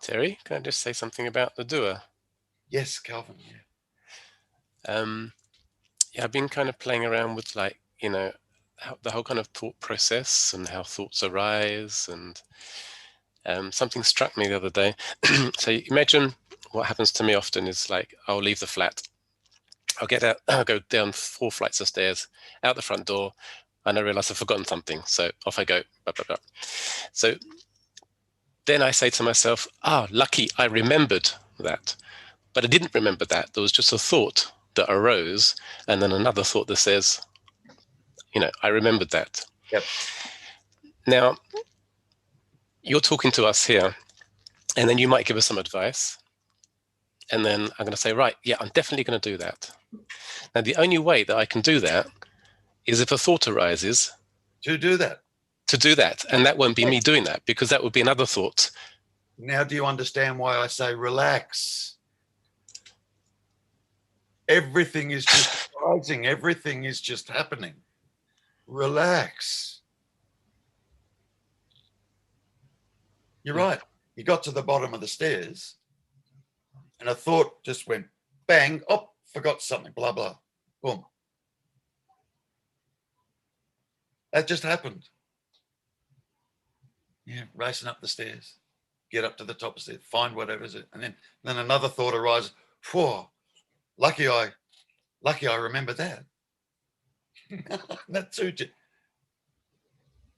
Terry, can I just say something about the doer? Yes, Calvin. Yeah, I've been kind of playing around with, like, the whole kind of thought process and how thoughts arise. And something struck me the other day. So imagine what happens to me often is, like, I'll leave the flat. I'll get out, I'll go down 4 flights of stairs, out the front door, and I realize I've forgotten something. So off I go. Blah, blah, blah. So then I say to myself, lucky, I remembered that. But I didn't remember that. There was just a thought that arose, and then another thought that says, I remembered that. Yep. Now, you're talking to us here, and then you might give us some advice. And then I'm going to say, right, yeah, I'm definitely going to do that. Now, the only way that I can do that is if a thought arises To do that. And that won't be me doing that, because that would be another thought. Now, do you understand why I say relax? Everything is just rising. Everything is just happening. Relax. You're right. You got to the bottom of the stairs and a thought just went bang. Oh, forgot something. Blah, blah. Boom. That just happened. Yeah, racing up the stairs. Get up to the top of the stairs. Find whatever's it. And then another thought arises. Whoa, lucky I remember that. That too.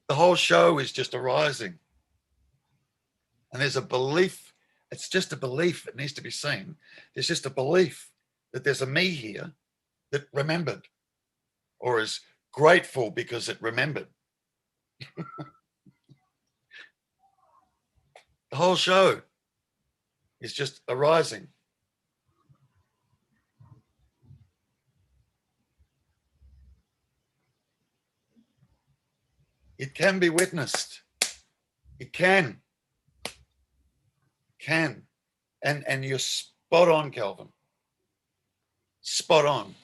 The whole show is just arising. And there's a belief. It's just a belief. It needs to be seen. There's just a belief that there's a me here that remembered or is grateful because it remembered. The whole show is just arising. It can be witnessed. It can. And you're spot on, Calvin. Spot on.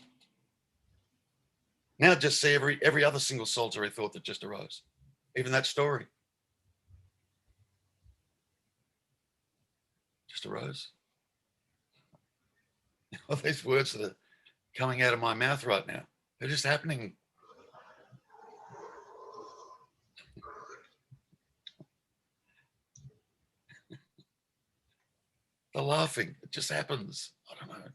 Now just see every other single solitary thought that just arose. Even that story. Just arose. All these words that are coming out of my mouth right now, they're just happening. The laughing, it just happens. I don't know.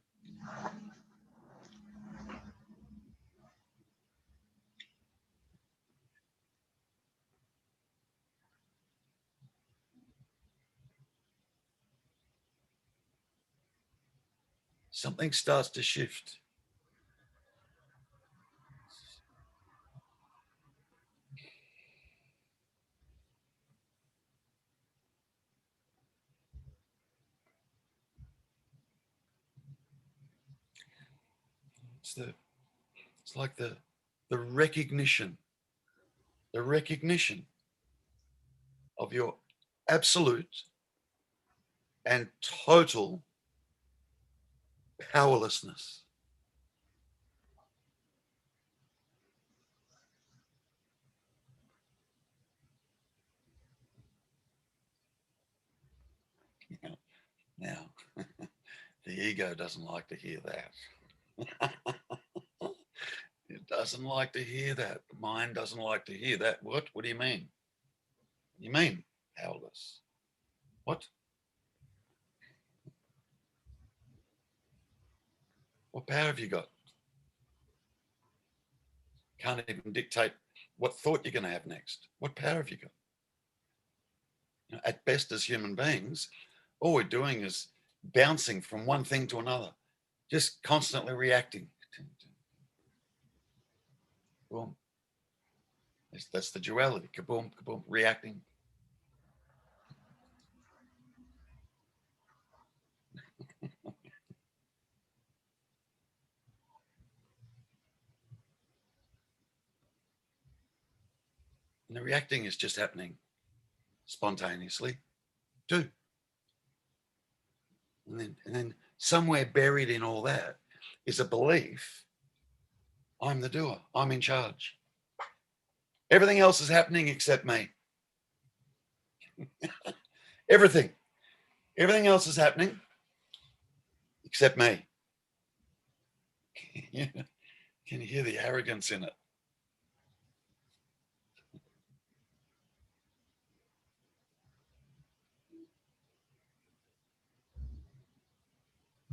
Something starts to shift. It's like the recognition of your absolute and total powerlessness. Now, the ego doesn't like to hear that. It doesn't like to hear that. The mind doesn't like to hear that. What? What do you mean? What do you mean, powerless? What? What power have you got? Can't even dictate what thought you're going to have next. What power have you got? At best, as human beings, all we're doing is bouncing from one thing to another, just constantly reacting. Boom. That's the duality. Kaboom, kaboom, reacting. And the reacting is just happening spontaneously too. And then somewhere buried in all that is a belief, I'm the doer, I'm in charge. Everything else is happening except me. Everything. Everything else is happening except me. Can you hear the arrogance in it?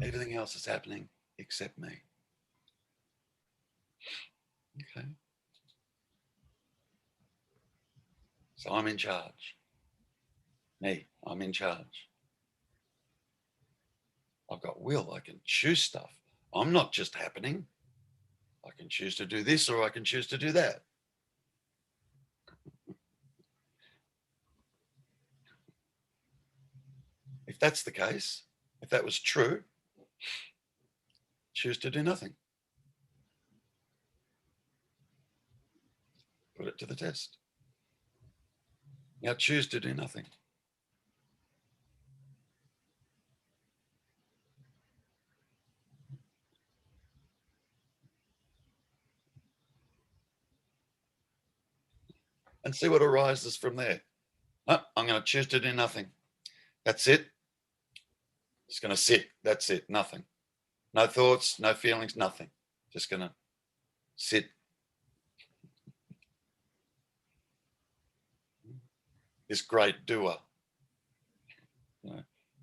Everything else is happening except me. Okay. So I'm in charge. Me, I'm in charge. I've got will. I can choose stuff. I'm not just happening. I can choose to do this or I can choose to do that. If that's the case, if that was true, choose to do nothing. Put it to the test. Now choose to do nothing. And see what arises from there. Oh, I'm going to choose to do nothing. That's it. Just going to sit. That's it. Nothing. No thoughts, no feelings, nothing. Just going to sit. This great doer,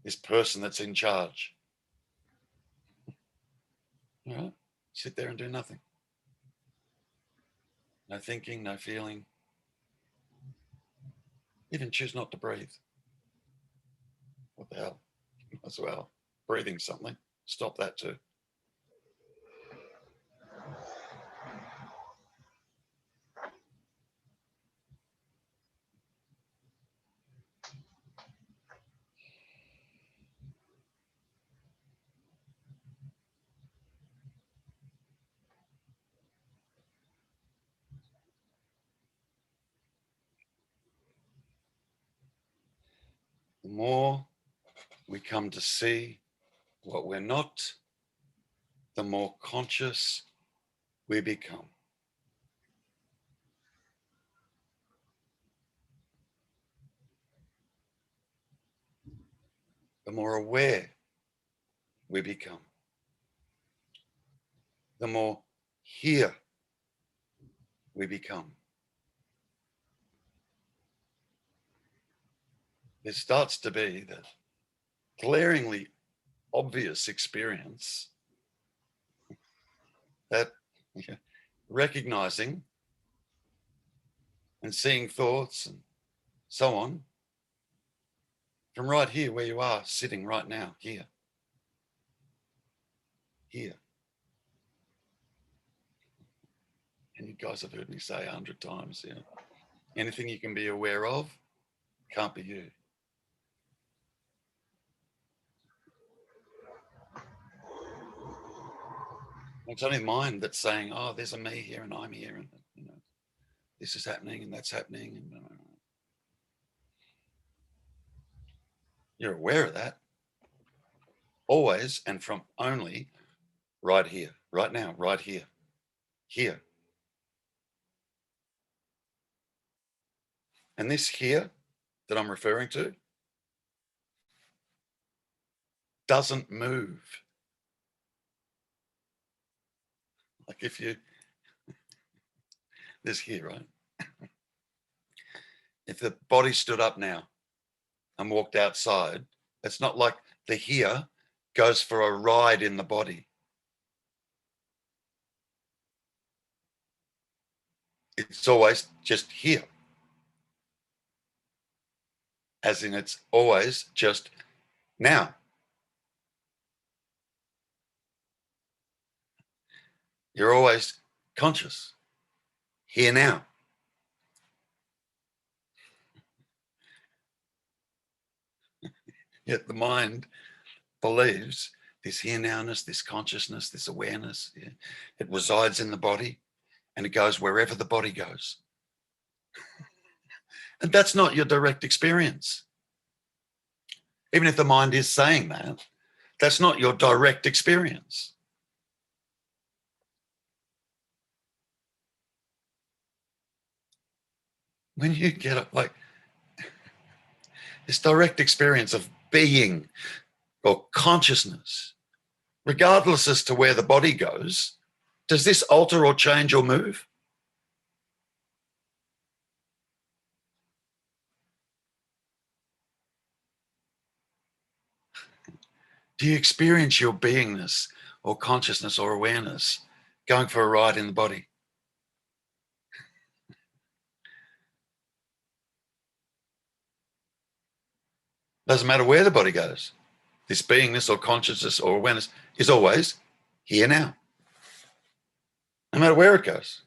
this person that's in charge. All right, sit there and do nothing. No thinking, no feeling. Even choose not to breathe. What the hell? As well. Breathing something. Stop that too. The more we come to see what we're not, the more conscious we become. The more aware we become. The more here we become. There starts to be that glaringly obvious experience that recognizing and seeing thoughts and so on from right here where you are sitting right now, here. And you guys have heard me say 100 times, anything you can be aware of can't be you. It's only mind that's saying, oh, there's a me here and I'm here and this is happening and that's happening. And you're aware of that always and from only right here, right now, right here, here. And this here that I'm referring to doesn't move. Like if you, this here, right? If the body stood up now and walked outside, it's not like the here goes for a ride in the body. It's always just here. As in it's always just now. You're always conscious. Here now. Yet the mind believes this here nowness, this consciousness, this awareness, it resides in the body and it goes wherever the body goes. And that's not your direct experience. Even if the mind is saying that, that's not your direct experience. When you get like this direct experience of being or consciousness, regardless as to where the body goes, does this alter or change or move? Do you experience your beingness or consciousness or awareness going for a ride in the body? Doesn't matter where the body goes. This beingness or consciousness or awareness is always here now, no matter where it goes.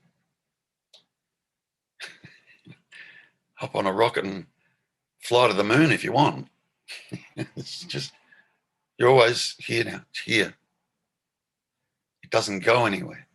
Hop on a rocket and fly to the moon if you want. It's just, you're always here now. It's here. It doesn't go anywhere.